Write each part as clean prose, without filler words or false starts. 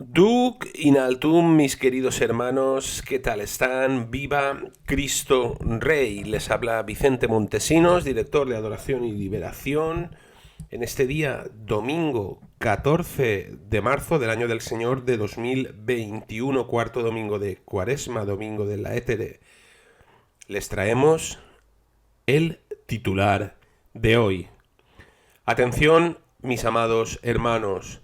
Duc in altum, mis queridos hermanos, ¿qué tal están? Viva Cristo Rey. Les habla Vicente Montesinos, director de Adoración y Liberación, en este día domingo 14 de marzo del año del Señor de 2021, cuarto domingo de Cuaresma, domingo de la Étere. Les traemos el titular de hoy. Atención, mis amados hermanos.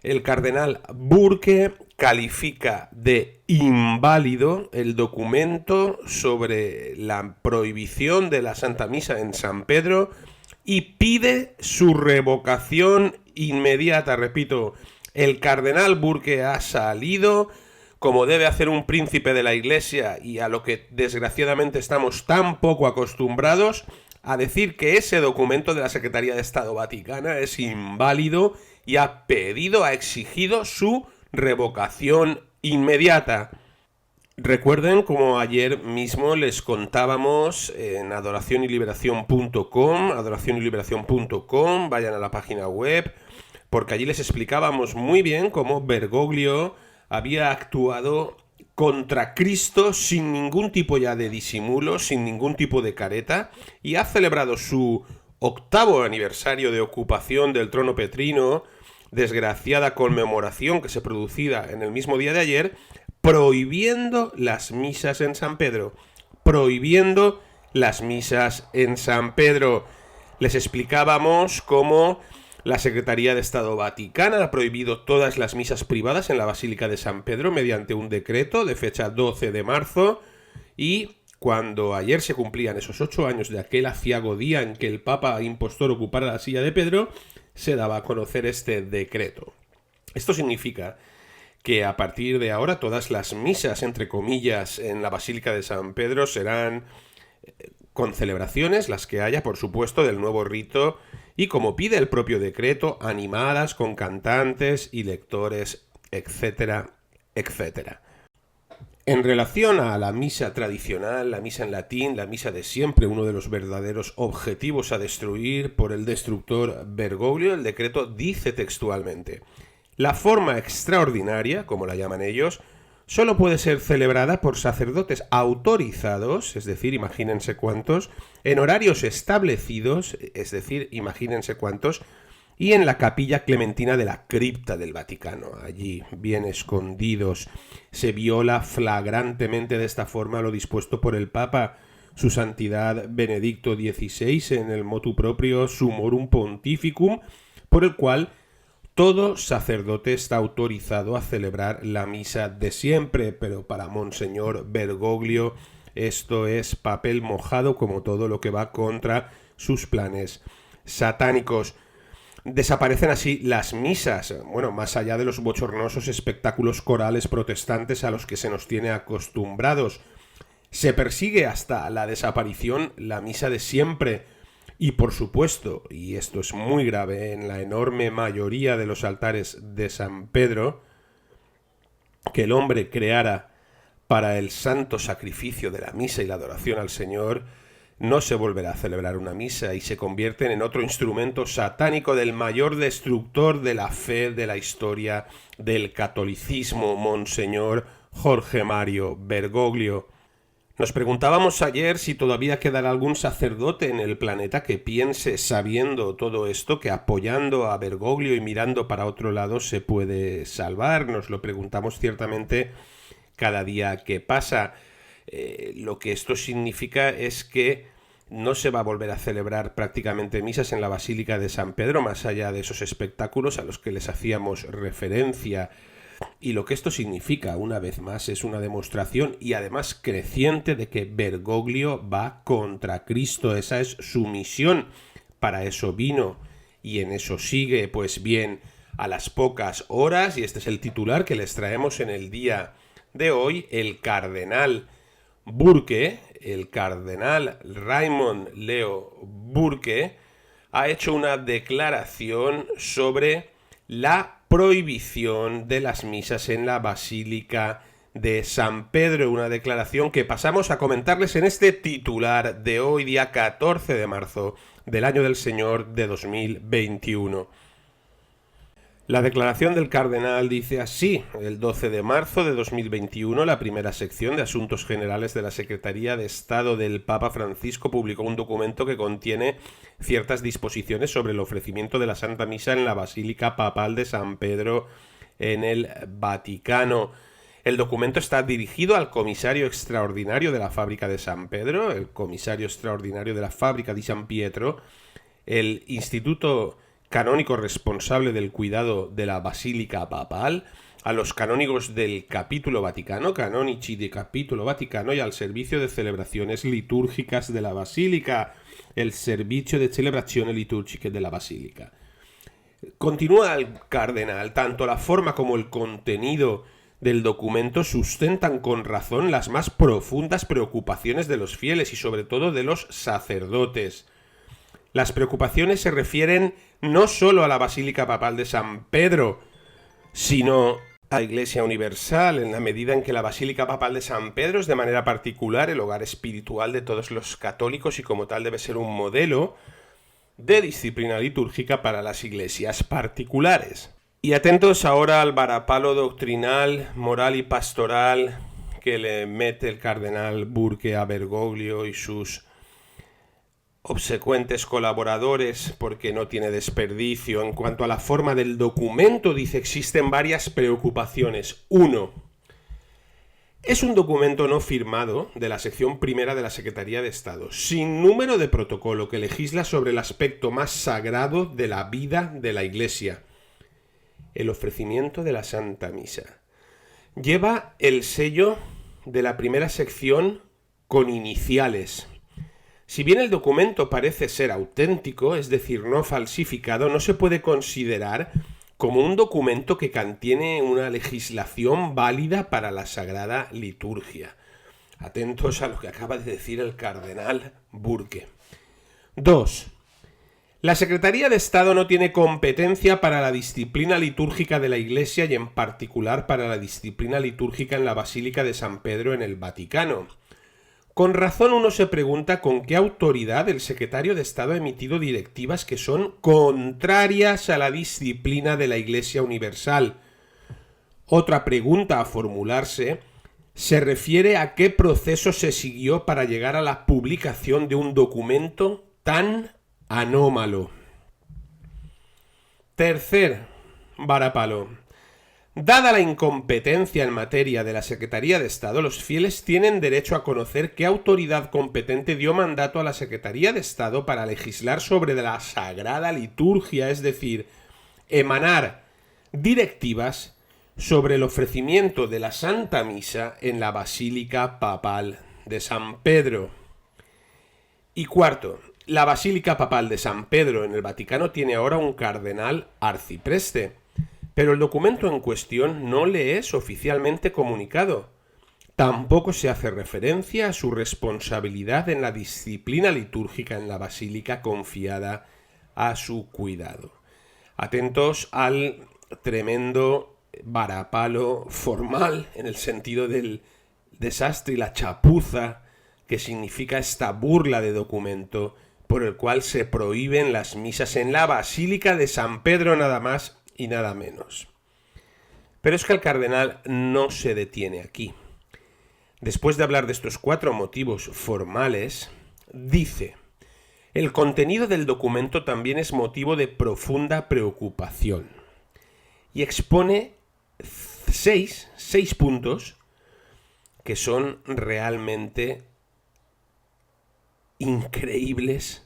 El cardenal Burke califica de inválido el documento sobre la prohibición de la Santa Misa en San Pedro y pide su revocación inmediata. Repito, el cardenal Burke ha salido como debe hacer un príncipe de la Iglesia y a lo que desgraciadamente estamos tan poco acostumbrados, a decir que ese documento de la Secretaría de Estado Vaticana es inválido y ha exigido su revocación inmediata. Recuerden, como ayer mismo les contábamos en adoracionyLiberación.com, vayan a la página web, porque allí les explicábamos muy bien cómo Bergoglio había actuado contra Cristo sin ningún tipo ya de disimulo, sin ningún tipo de careta, y ha celebrado su 8º aniversario de ocupación del trono petrino, desgraciada conmemoración que se producía en el mismo día de ayer, prohibiendo las misas en San Pedro. Prohibiendo las misas en San Pedro. Les explicábamos cómo la Secretaría de Estado Vaticana ha prohibido todas las misas privadas en la Basílica de San Pedro mediante un decreto de fecha 12 de marzo y cuando ayer se cumplían esos 8 años de aquel aciago día en que el Papa impostor ocupara la silla de Pedro, se daba a conocer este decreto. Esto significa que a partir de ahora todas las misas, entre comillas, en la Basílica de San Pedro serán con celebraciones, las que haya, por supuesto, del nuevo rito, y como pide el propio decreto, animadas con cantantes y lectores, etcétera, etcétera. En relación a la misa tradicional, la misa en latín, la misa de siempre, uno de los verdaderos objetivos a destruir por el destructor Bergoglio, el decreto dice textualmente: la forma extraordinaria, como la llaman ellos, solo puede ser celebrada por sacerdotes autorizados, es decir, imagínense cuántos, en horarios establecidos, es decir, imagínense cuántos, y en la capilla clementina de la cripta del Vaticano, allí bien escondidos. Se viola flagrantemente de esta forma lo dispuesto por el Papa, su santidad Benedicto XVI, en el motu proprio Summorum Pontificum, por el cual todo sacerdote está autorizado a celebrar la misa de siempre, pero para Monseñor Bergoglio esto es papel mojado como todo lo que va contra sus planes satánicos. Desaparecen así las misas, bueno, más allá de los bochornosos espectáculos corales protestantes a los que se nos tiene acostumbrados. Se persigue hasta la desaparición la misa de siempre. Y por supuesto, y esto es muy grave, en la enorme mayoría de los altares de San Pedro, que el hombre creara para el santo sacrificio de la misa y la adoración al Señor, no se volverá a celebrar una misa y se convierten en otro instrumento satánico del mayor destructor de la fe de la historia del catolicismo, Monseñor Jorge Mario Bergoglio. Nos preguntábamos ayer si todavía quedará algún sacerdote en el planeta que piense, sabiendo todo esto, que apoyando a Bergoglio y mirando para otro lado se puede salvar. Nos lo preguntamos ciertamente cada día que pasa. Lo que esto significa es que no se va a volver a celebrar prácticamente misas en la Basílica de San Pedro, más allá de esos espectáculos a los que les hacíamos referencia. Y lo que esto significa, una vez más, es una demostración y además creciente de que Bergoglio va contra Cristo. Esa es su misión. Para eso vino y en eso sigue. Pues bien, a las pocas horas, y este es el titular que les traemos en el día de hoy, el cardenal Burke, el cardenal Raymond Leo Burke, ha hecho una declaración sobre la prohibición de las misas en la Basílica de San Pedro, una declaración que pasamos a comentarles en este titular de hoy, día 14 de marzo del año del Señor de 2021. La declaración del cardenal dice así: el 12 de marzo de 2021, la primera sección de Asuntos Generales de la Secretaría de Estado del Papa Francisco publicó un documento que contiene ciertas disposiciones sobre el ofrecimiento de la Santa Misa en la Basílica Papal de San Pedro en el Vaticano. El documento está dirigido al comisario extraordinario de la Fábrica de San Pedro, el comisario extraordinario de la Fábrica di San Pietro, el Instituto canónico responsable del cuidado de la Basílica Papal, a los canónigos del Capítulo Vaticano, canonici de Capítulo Vaticano, y al servicio de celebraciones litúrgicas de la Basílica, el Servicio de Celebrazioni Liturgiche de la Basílica. Continúa el cardenal: tanto la forma como el contenido del documento sustentan con razón las más profundas preocupaciones de los fieles y sobre todo de los sacerdotes. Las preocupaciones se refieren no solo a la Basílica Papal de San Pedro, sino a la Iglesia Universal, en la medida en que la Basílica Papal de San Pedro es de manera particular el hogar espiritual de todos los católicos y como tal debe ser un modelo de disciplina litúrgica para las iglesias particulares. Y atentos ahora al varapalo doctrinal, moral y pastoral que le mete el cardenal Burke a Bergoglio y sus obsecuentes colaboradores, porque no tiene desperdicio. En cuanto a la forma del documento, dice: existen varias preocupaciones. 1. Es un documento no firmado de la sección primera de la Secretaría de Estado, sin número de protocolo, que legisla sobre el aspecto más sagrado de la vida de la Iglesia: el ofrecimiento de la Santa Misa. Lleva el sello de la primera sección con iniciales. Si bien el documento parece ser auténtico, es decir, no falsificado, no se puede considerar como un documento que contiene una legislación válida para la Sagrada Liturgia. Atentos a lo que acaba de decir el cardenal Burke. 2. La Secretaría de Estado no tiene competencia para la disciplina litúrgica de la Iglesia y en particular para la disciplina litúrgica en la Basílica de San Pedro en el Vaticano. Con razón uno se pregunta con qué autoridad el secretario de Estado ha emitido directivas que son contrarias a la disciplina de la Iglesia Universal. Otra pregunta a formularse se refiere a qué proceso se siguió para llegar a la publicación de un documento tan anómalo. Tercer varapalo. Dada la incompetencia en materia de la Secretaría de Estado, los fieles tienen derecho a conocer qué autoridad competente dio mandato a la Secretaría de Estado para legislar sobre la Sagrada Liturgia, es decir, emanar directivas sobre el ofrecimiento de la Santa Misa en la Basílica Papal de San Pedro. Y cuarto, la Basílica Papal de San Pedro en el Vaticano tiene ahora un cardenal arcipreste, pero el documento en cuestión no le es oficialmente comunicado. Tampoco se hace referencia a su responsabilidad en la disciplina litúrgica en la basílica confiada a su cuidado. Atentos al tremendo varapalo formal, en el sentido del desastre y la chapuza que significa esta burla de documento por el cual se prohíben las misas en la Basílica de San Pedro nada más y nada menos. Pero es que el cardenal no se detiene aquí. Después de hablar de estos 4 motivos formales, dice: el contenido del documento también es motivo de profunda preocupación. Y expone 6 puntos que son realmente increíbles,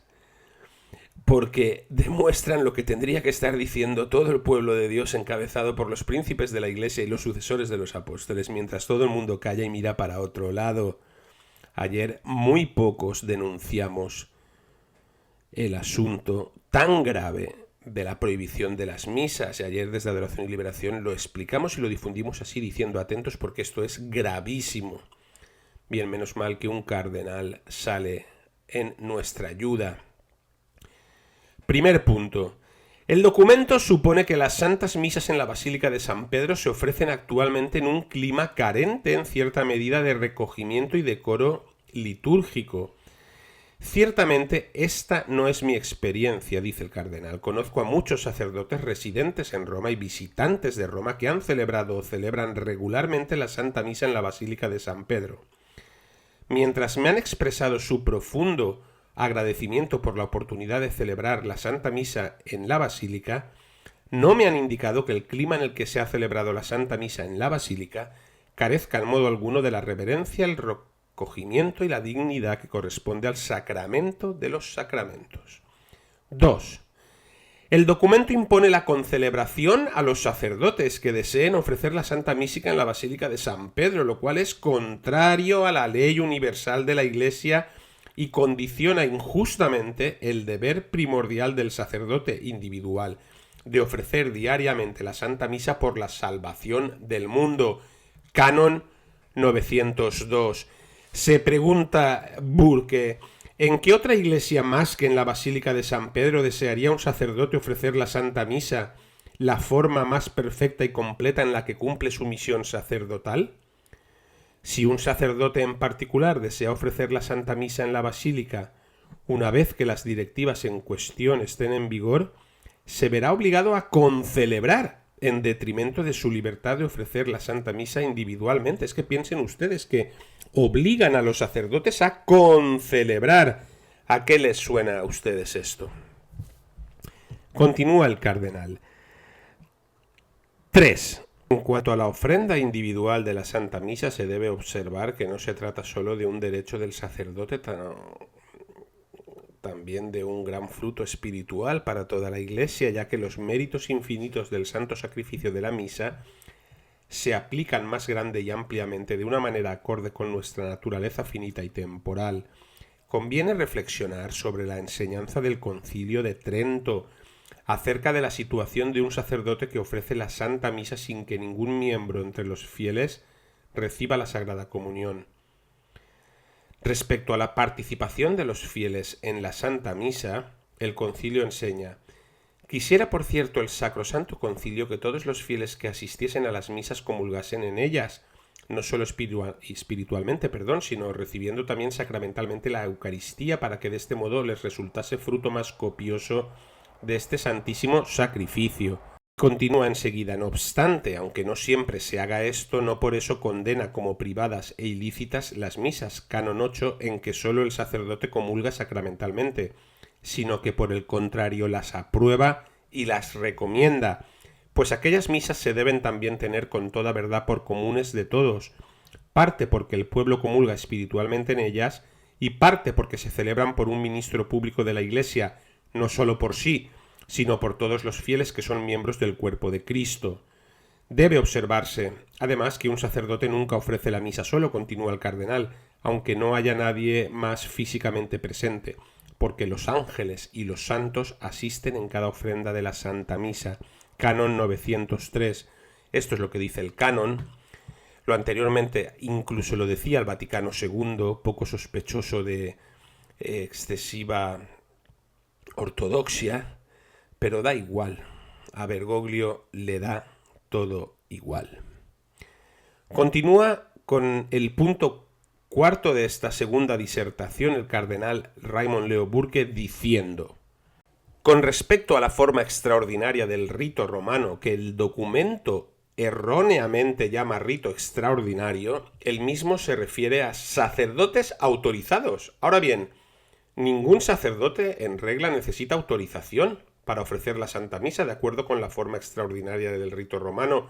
porque demuestran lo que tendría que estar diciendo todo el pueblo de Dios encabezado por los príncipes de la Iglesia y los sucesores de los apóstoles, mientras todo el mundo calla y mira para otro lado. Ayer muy pocos denunciamos el asunto tan grave de la prohibición de las misas, y ayer desde Adoración y Liberación lo explicamos y lo difundimos así, diciendo: atentos porque esto es gravísimo. Bien, menos mal que un cardenal sale en nuestra ayuda. Primer punto. El documento supone que las santas misas en la Basílica de San Pedro se ofrecen actualmente en un clima carente en cierta medida de recogimiento y decoro litúrgico. Ciertamente, esta no es mi experiencia, dice el cardenal. Conozco a muchos sacerdotes residentes en Roma y visitantes de Roma que han celebrado o celebran regularmente la Santa Misa en la Basílica de San Pedro. Mientras me han expresado su profundo agradecimiento por la oportunidad de celebrar la Santa Misa en la Basílica, no me han indicado que el clima en el que se ha celebrado la Santa Misa en la Basílica carezca en modo alguno de la reverencia, el recogimiento y la dignidad que corresponde al sacramento de los sacramentos. 2. El documento impone la concelebración a los sacerdotes que deseen ofrecer la Santa Misa en la Basílica de San Pedro, lo cual es contrario a la ley universal de la Iglesia y condiciona injustamente el deber primordial del sacerdote individual de ofrecer diariamente la Santa Misa por la salvación del mundo. Canon 902. Se pregunta Burke, ¿en qué otra iglesia más que en la Basílica de San Pedro desearía un sacerdote ofrecer la Santa Misa, la forma más perfecta y completa en la que cumple su misión sacerdotal? Si un sacerdote en particular desea ofrecer la Santa Misa en la Basílica, una vez que las directivas en cuestión estén en vigor, se verá obligado a concelebrar en detrimento de su libertad de ofrecer la Santa Misa individualmente. Es que piensen ustedes que obligan a los sacerdotes a concelebrar. ¿A qué les suena a ustedes esto? Continúa el cardenal. 3. En cuanto a la ofrenda individual de la Santa Misa, se debe observar que no se trata solo de un derecho del sacerdote, también de un gran fruto espiritual para toda la Iglesia, ya que los méritos infinitos del santo sacrificio de la misa se aplican más grande y ampliamente de una manera acorde con nuestra naturaleza finita y temporal. Conviene reflexionar sobre la enseñanza del Concilio de Trento acerca de la situación de un sacerdote que ofrece la Santa Misa sin que ningún miembro entre los fieles reciba la Sagrada Comunión. Respecto a la participación de los fieles en la Santa Misa, el Concilio enseña: quisiera, por cierto, el Sacrosanto Concilio que todos los fieles que asistiesen a las misas comulgasen en ellas, no solo espiritualmente, sino recibiendo también sacramentalmente la Eucaristía, para que de este modo les resultase fruto más copioso de este santísimo sacrificio. Continúa enseguida: no obstante, aunque no siempre se haga esto, no por eso condena como privadas e ilícitas las misas, canon 8, en que sólo el sacerdote comulga sacramentalmente, sino que por el contrario las aprueba y las recomienda, pues aquellas misas se deben también tener con toda verdad por comunes de todos, parte porque el pueblo comulga espiritualmente en ellas, y parte porque se celebran por un ministro público de la Iglesia, no sólo por sí, sino por todos los fieles que son miembros del cuerpo de Cristo. Debe observarse, además, que un sacerdote nunca ofrece la misa solo, continúa el cardenal, aunque no haya nadie más físicamente presente, porque los ángeles y los santos asisten en cada ofrenda de la Santa Misa. Canon 903. Esto es lo que dice el canon. Lo anteriormente incluso lo decía el Vaticano II, poco sospechoso de excesiva ortodoxia, pero da igual, a Bergoglio le da todo igual. Continúa con el punto cuarto de esta segunda disertación el cardenal Raymond Leo Burke diciendo: con respecto a la forma extraordinaria del rito romano, que el documento erróneamente llama rito extraordinario, el mismo se refiere a sacerdotes autorizados. Ahora bien, ningún sacerdote en regla necesita autorización para ofrecer la Santa Misa de acuerdo con la forma extraordinaria del rito romano,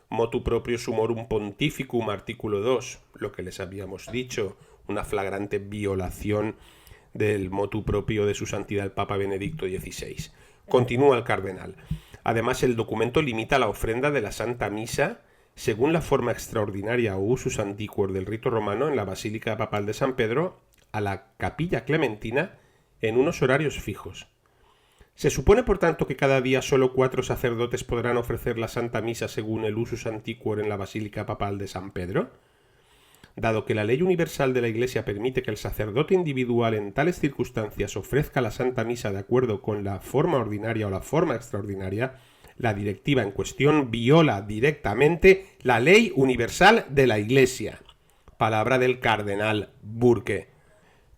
motu proprio sumorum pontificum, artículo 2, lo que les habíamos dicho, una flagrante violación del motu propio de su santidad el Papa Benedicto XVI. Continúa el cardenal. Además, el documento limita la ofrenda de la Santa Misa según la forma extraordinaria o usus antiquor del rito romano en la Basílica Papal de San Pedro a la Capilla Clementina en unos horarios fijos. ¿Se supone, por tanto, que cada día solo 4 sacerdotes podrán ofrecer la Santa Misa según el usus antiquor en la Basílica Papal de San Pedro? Dado que la ley universal de la Iglesia permite que el sacerdote individual en tales circunstancias ofrezca la Santa Misa de acuerdo con la forma ordinaria o la forma extraordinaria, la directiva en cuestión viola directamente la ley universal de la Iglesia. Palabra del cardenal Burke.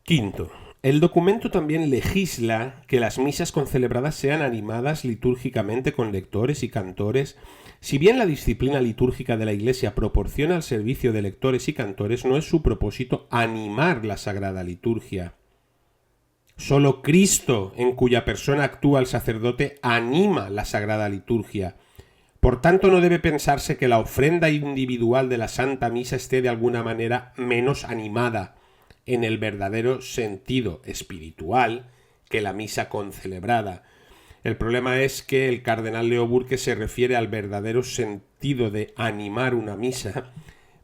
Quinto, El documento también legisla que las misas concelebradas sean animadas litúrgicamente con lectores y cantores. Si bien la disciplina litúrgica de la Iglesia proporciona el servicio de lectores y cantores, no es su propósito animar la sagrada liturgia. Solo Cristo, en cuya persona actúa el sacerdote, anima la sagrada liturgia. Por tanto, no debe pensarse que la ofrenda individual de la Santa Misa esté de alguna manera menos animada en el verdadero sentido espiritual que la misa concelebrada. El problema es que el cardenal Leo Burke se refiere al verdadero sentido de animar una misa,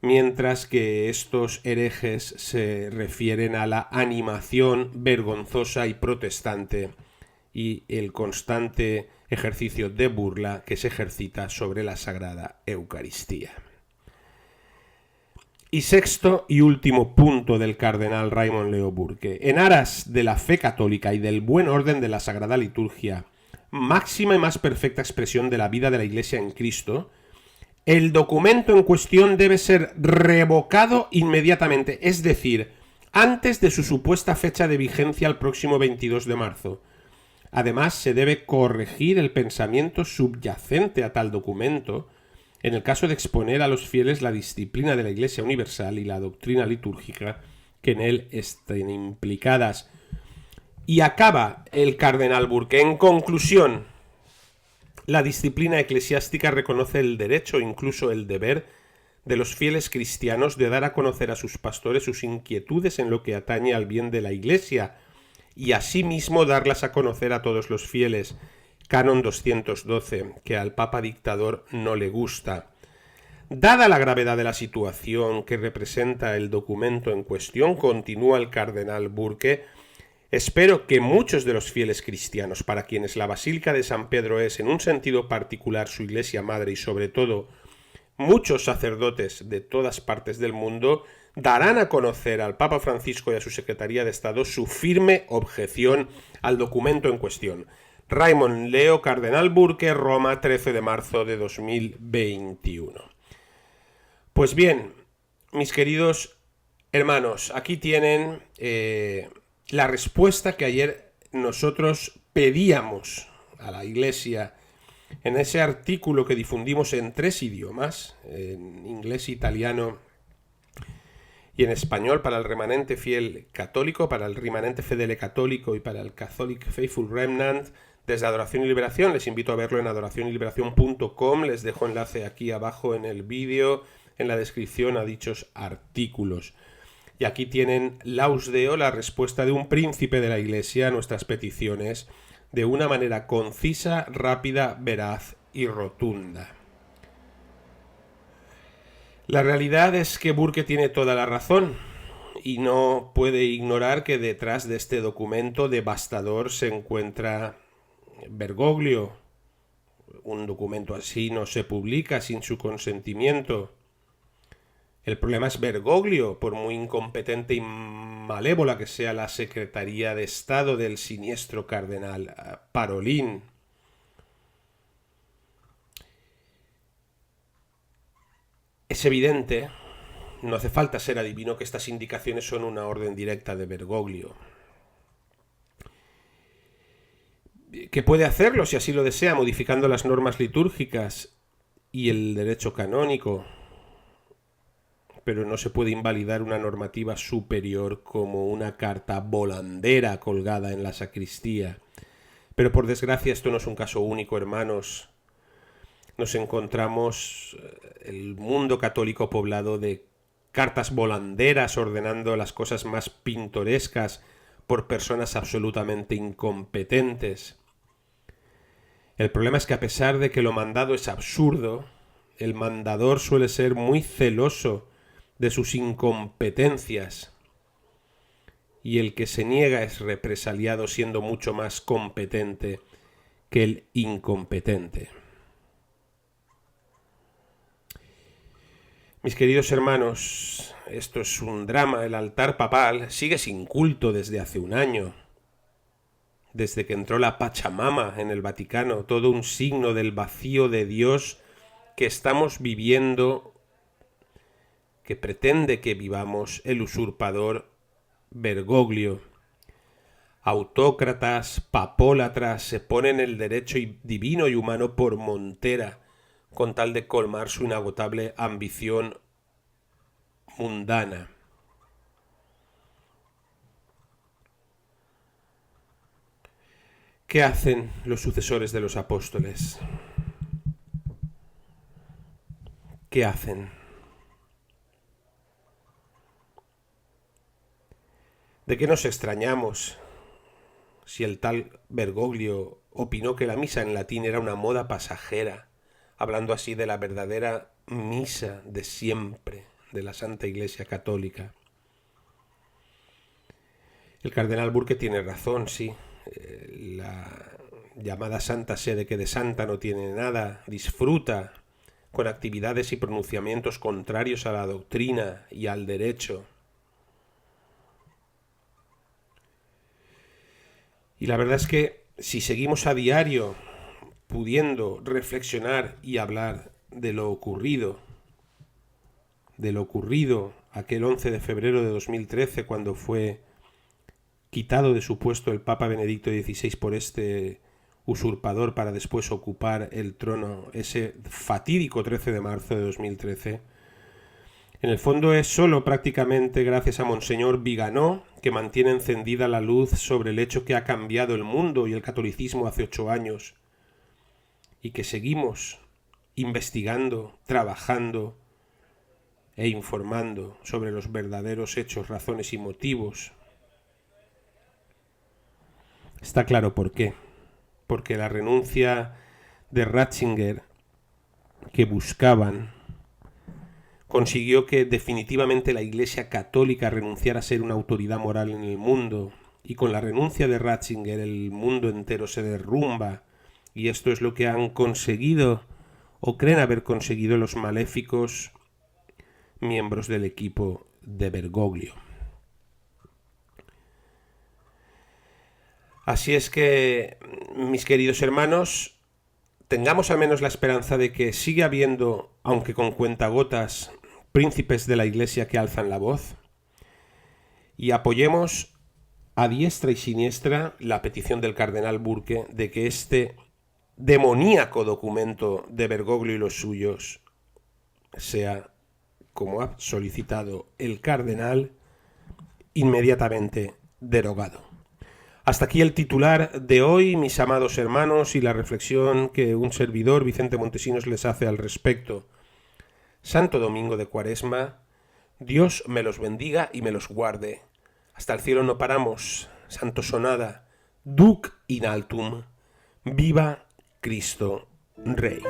mientras que estos herejes se refieren a la animación vergonzosa y protestante y el constante ejercicio de burla que se ejercita sobre la Sagrada Eucaristía. Y sexto y último punto del cardenal Raymond Leo Burke. En aras de la fe católica y del buen orden de la Sagrada Liturgia, máxima y más perfecta expresión de la vida de la Iglesia en Cristo, el documento en cuestión debe ser revocado inmediatamente, es decir, antes de su supuesta fecha de vigencia el próximo 22 de marzo. Además, se debe corregir el pensamiento subyacente a tal documento, en el caso de exponer a los fieles la disciplina de la Iglesia Universal y la doctrina litúrgica que en él estén implicadas. Y acaba el cardenal Burke. En conclusión, la disciplina eclesiástica reconoce el derecho, incluso el deber, de los fieles cristianos de dar a conocer a sus pastores sus inquietudes en lo que atañe al bien de la Iglesia, y asimismo darlas a conocer a todos los fieles. Canon 212, que al Papa dictador no le gusta. Dada la gravedad de la situación que representa el documento en cuestión, continúa el cardenal Burke, espero que muchos de los fieles cristianos, para quienes la Basílica de San Pedro es en un sentido particular su iglesia madre y sobre todo muchos sacerdotes de todas partes del mundo, darán a conocer al Papa Francisco y a su Secretaría de Estado su firme objeción al documento en cuestión. Raymond Leo, cardenal Burke, Roma, 13 de marzo de 2021. Pues bien, mis queridos hermanos, aquí tienen la respuesta que ayer nosotros pedíamos a la Iglesia en ese artículo que difundimos en 3 idiomas, en inglés, italiano y en español, para el remanente fiel católico, para el remanente fedele católico y para el Catholic Faithful Remnant, desde Adoración y Liberación. Les invito a verlo en adoracionyLiberación.com, les dejo enlace aquí abajo en el vídeo, en la descripción a dichos artículos. Y aquí tienen Laus Deo, la respuesta de un príncipe de la Iglesia a nuestras peticiones, de una manera concisa, rápida, veraz y rotunda. La realidad es que Burke tiene toda la razón y no puede ignorar que detrás de este documento devastador se encuentra Bergoglio. Un documento así no se publica sin su consentimiento. El problema es Bergoglio, por muy incompetente y malévola que sea la Secretaría de Estado del siniestro cardenal Parolin. Es evidente, no hace falta ser adivino, que estas indicaciones son una orden directa de Bergoglio. Que puede hacerlo, si así lo desea, modificando las normas litúrgicas y el derecho canónico, pero no se puede invalidar una normativa superior como una carta volandera colgada en la sacristía. Pero por desgracia esto no es un caso único, hermanos. Nos encontramos el mundo católico poblado de cartas volanderas ordenando las cosas más pintorescas por personas absolutamente incompetentes. El problema es que a pesar de que lo mandado es absurdo, el mandador suele ser muy celoso de sus incompetencias, y el que se niega es represaliado siendo mucho más competente que el incompetente. Mis queridos hermanos, esto es un drama. El altar papal sigue sin culto desde hace un año, desde que entró la Pachamama en el Vaticano, todo un signo del vacío de Dios que estamos viviendo, que pretende que vivamos el usurpador Bergoglio. Autócratas, papólatras se ponen el derecho divino y humano por montera con tal de colmar su inagotable ambición mundana. ¿Qué hacen los sucesores de los apóstoles? ¿Qué hacen? ¿De qué nos extrañamos si el tal Bergoglio opinó que la misa en latín era una moda pasajera, hablando así de la verdadera misa de siempre de la Santa Iglesia Católica? El cardenal Burke tiene razón, sí. La llamada Santa Sede, que de santa no tiene nada, disfruta con actividades y pronunciamientos contrarios a la doctrina y al derecho. Y la verdad es que si seguimos a diario pudiendo reflexionar y hablar de lo ocurrido aquel 11 de febrero de 2013, cuando fue quitado de su puesto el Papa Benedicto XVI por este usurpador para después ocupar el trono ese fatídico 13 de marzo de 2013, en el fondo es solo prácticamente gracias a Monseñor Viganó que mantiene encendida la luz sobre el hecho que ha cambiado el mundo y el catolicismo hace 8 años, y que seguimos investigando, trabajando e informando sobre los verdaderos hechos, razones y motivos. Está claro por qué. Porque la renuncia de Ratzinger que buscaban consiguió que definitivamente la Iglesia Católica renunciara a ser una autoridad moral en el mundo, y con la renuncia de Ratzinger el mundo entero se derrumba, y esto es lo que han conseguido o creen haber conseguido los maléficos miembros del equipo de Bergoglio. Así es que, mis queridos hermanos, tengamos al menos la esperanza de que sigue habiendo, aunque con cuentagotas, príncipes de la Iglesia que alzan la voz, y apoyemos a diestra y siniestra la petición del cardenal Burke de que este demoníaco documento de Bergoglio y los suyos sea, como ha solicitado el cardenal, inmediatamente derogado. Hasta aquí el titular de hoy, mis amados hermanos, y la reflexión que un servidor, Vicente Montesinos, les hace al respecto. Santo Domingo de Cuaresma, Dios me los bendiga y me los guarde. Hasta el cielo no paramos. Santo Sonada, Duc in altum. Viva Cristo Rey.